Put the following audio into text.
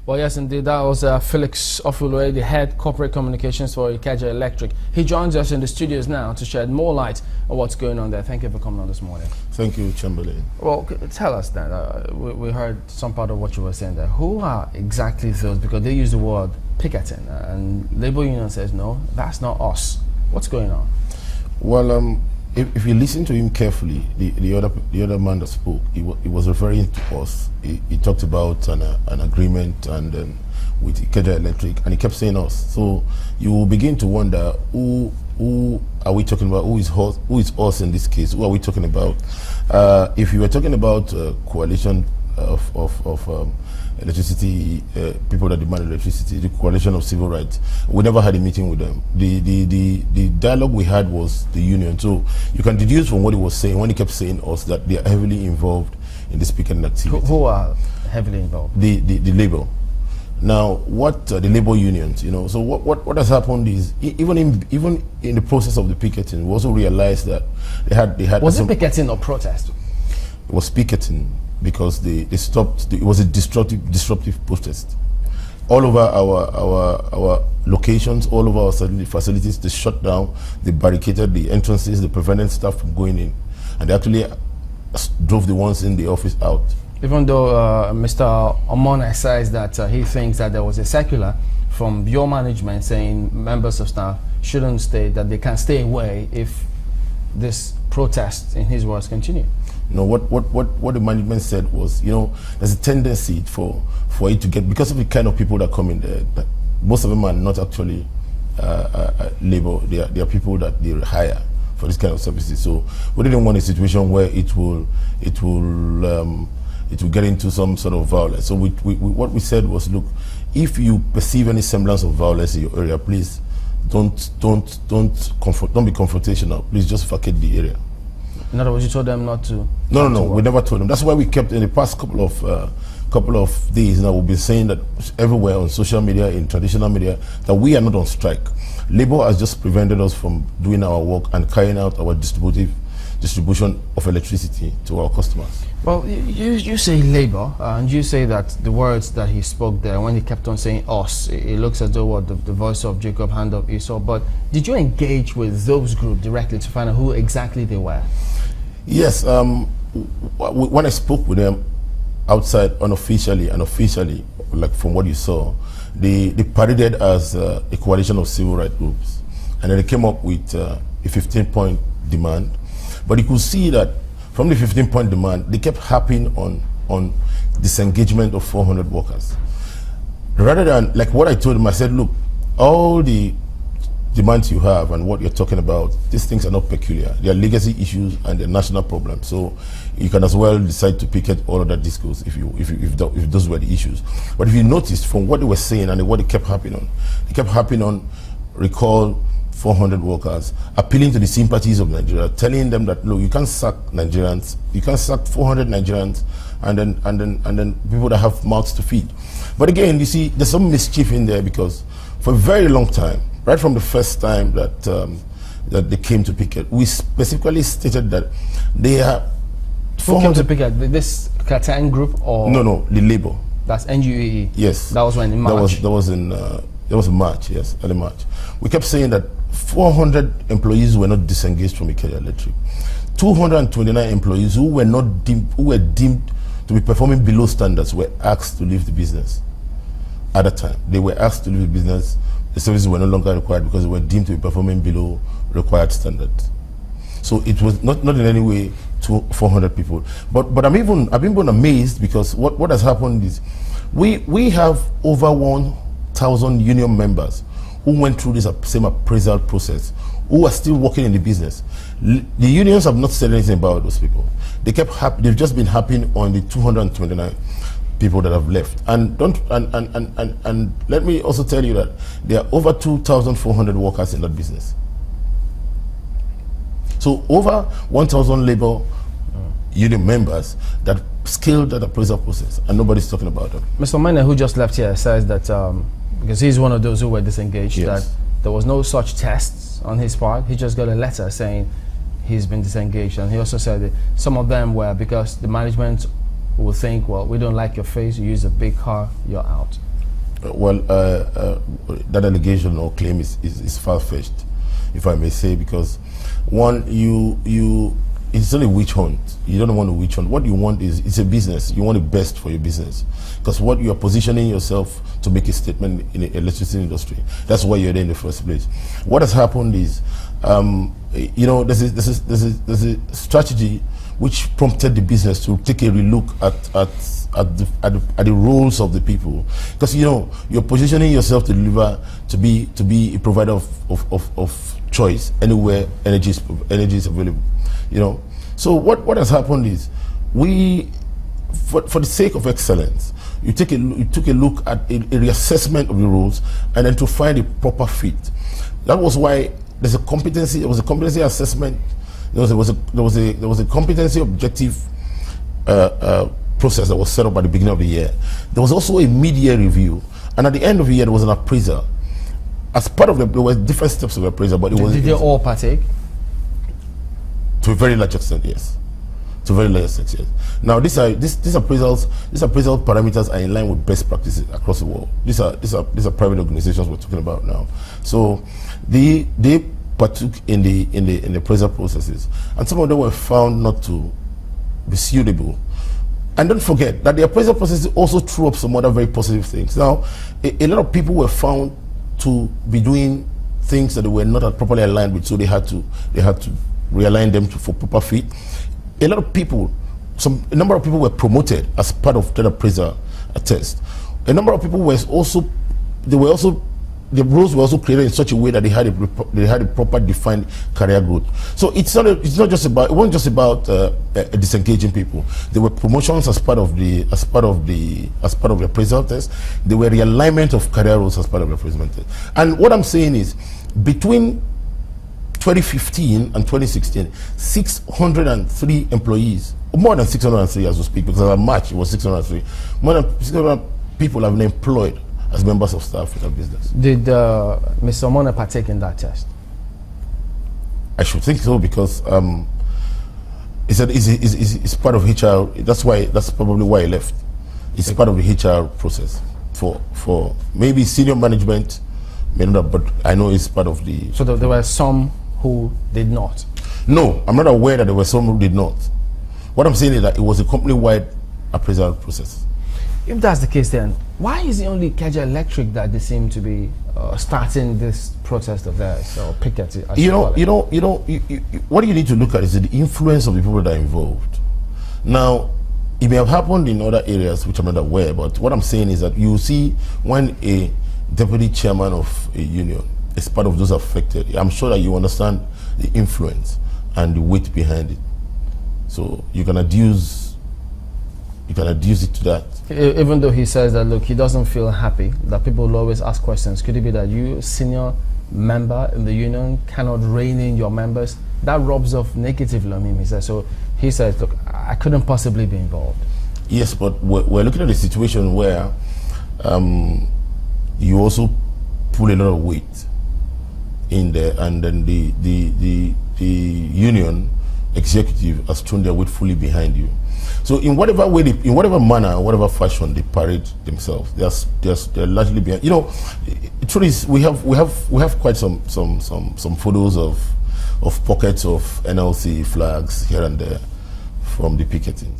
Well, yes, indeed. That was Felix Ofulue, the head corporate communications for Ikeja Electric. He joins us in the studios now to shed more light on what's going on there. Thank you for coming on this morning. Thank you, Chamberlain. Well, tell us then. We heard some part of what you were saying there. Who are exactly those? Because they use the word picketing, and Labour Union says no, that's not us. What's going on? Well, if you listen to him carefully, the other man that spoke, he was referring to us. He talked about an agreement and with Ikeja Electric, and he kept saying us. So you will begin to wonder who are we talking about? Who is us in this case? Who are we talking about? If you were talking about coalition of electricity, people that demand electricity, the coalition of civil rights, we never had a meeting with them. The dialogue we had was the union. So you can deduce from what he was saying, when he kept saying us, that they are heavily involved in this picketing activity. Who are heavily involved? The Labour. Now, what the Labour unions, so what has happened is, even in the process of the picketing, we also realized that they had. Was it picketing or protest? It was picketing, because they stopped. It was a disruptive protest. All over our locations, all over our facilities, they shut down, they barricaded the entrances, they prevented staff from going in, and they actually drove the ones in the office out. Even though Mr. Omona says that he thinks that there was a circular from your management saying members of staff shouldn't stay, that they can stay away if this protest, in his words, continue. No, what the management said was, there's a tendency for it to get, because of the kind of people that come in there, that most of them are not actually labor. They are people that they hire for this kind of services. So we didn't want a situation where it will get into some sort of violence. So what we said was, look, if you perceive any semblance of violence in your area, please don't be confrontational. Please just vacate the area. In other words, you told them not to? No, we never told them. That's why we kept, in the past couple of days now, we've been saying that everywhere on social media, in traditional media, that we are not on strike. Labour has just prevented us from doing our work and carrying out our distribution of electricity to our customers. Well, you say Labour, and you say that the words that he spoke there, when he kept on saying us, it looks as though the voice of Jacob, hand of Esau. But did you engage with those groups directly to find out who exactly they were? Yes. When I spoke with them outside, unofficially and officially, like from what you saw, they paraded as a coalition of civil rights groups, and then they came up with a 15-point demand. But you could see that from the 15-point demand, they kept harping on disengagement of 400 workers. Rather than, like what I told them, I said, look, all the demands you have and what you're talking about, these things are not peculiar. They are legacy issues and they're national problems. So you can as well decide to picket all of that discourse if those were the issues. But if you noticed from what they were saying and what they kept harping on, recall 400 workers, appealing to the sympathies of Nigeria, telling them that, look, you can't sack Nigerians, you can't sack 400 Nigerians and then people that have mouths to feed. But again, you see, there's some mischief in there, because for a very long time, right from the first time that they came to picket, we specifically stated that they are 400. Who came to picket? This Katan group or? No, the Labour. That's NUEE. Yes. That was when in March. That was in March. Yes, early March. We kept saying that 400 employees were not disengaged from Ikeja Electric. 229 employees who were deemed to be performing below standards were asked to leave the business. At that time, they were asked to leave the business. The services were no longer required because they were deemed to be performing below required standards. So it was not in any way 400 people. But I've been amazed, because what has happened is we have over 1,000 union members who went through this same appraisal process, who are still working in the business. The unions have not said anything about those people. They've just been harping on the 229 people that have left. And let me also tell you that there are over 2,400 workers in that business. So over 1,000 labor union members that scaled that appraisal process, and nobody's talking about them. Mr. Mene, who just left here, says that because he's one of those who were disengaged, yes, that there was no such tests on his part. He just got a letter saying he's been disengaged, and he also said that some of them were because the management will think, well, we don't like your face, you use a big car, you're out. That allegation or claim is far-fetched, if I may say, because one, it's not a witch hunt. You don't want a witch hunt. What you want is, it's a business. You want the best for your business, because what you are positioning yourself to make a statement in the electricity industry. That's why you're there in the first place. What has happened is, there's a strategy which prompted the business to take a relook at the roles of the people, because you're positioning yourself to deliver, to be a provider of choice anywhere energy is available. So what has happened is, we, for the sake of excellence, you took a look at a reassessment of the roles, and then to find a proper fit. That was why there was a competency assessment. There was a competency objective process that was set up at the beginning of the year. There was also a mid-year review, and at the end of the year there was an appraisal. As part of there were different steps of appraisal, but did they all partake? To a very large extent, yes. To a very large extent, yes. Now, these appraisal parameters are in line with best practices across the world. These are private organizations we're talking about now. So they partook in the appraisal processes, and some of them were found not to be suitable. And don't forget that the appraisal process also threw up some other very positive things. Now, a lot of people were found to be doing things that they were not properly aligned with, so they had to realign them for proper fit. A number of people were promoted as part of that appraisal test. A number of people the roles were also created in such a way that they had a proper defined career growth. So it wasn't just about disengaging people. There were promotions as part of the appraisal test. There were realignment of career roles as part of the appraisal test. And what I'm saying is, between 2015 and 2016, 603 employees, more than 603 as we speak, because at March it was 603, more than 600 people have been employed as members of staff in the business. Did Mr. Omona partake in that test? I should think so, because he said it's part of HR. That's probably why he left. It's part of the HR process for maybe senior management, may not, but I know it's part of the. So there were some who did not. No, I'm not aware that there were some who did not. What I'm saying is that it was a company-wide appraisal process. If that's the case, then why is it only Keja Electric that they seem to be starting this protest of theirs, or picket? What you need to look at is the influence of the people that are involved. Now, it may have happened in other areas which I'm not aware, but what I'm saying is that you see when a deputy chairman of a union is part of those affected, I'm sure that you understand the influence and the weight behind it. So you can adduce it to that. Even though he says that, look, he doesn't feel happy, that people will always ask questions. Could it be that you, senior member in the union, cannot rein in your members? That rubs off negatively on him, he says. So he says, look, I couldn't possibly be involved. Yes, but we're looking at a situation where you also pull a lot of weight in there, and then the union executive has thrown their weight fully behind you. So in whatever way, in whatever manner, whatever fashion they parade themselves, they're largely behind. The truth is, we have quite some photos of pockets of NLC flags here and there from the picketing.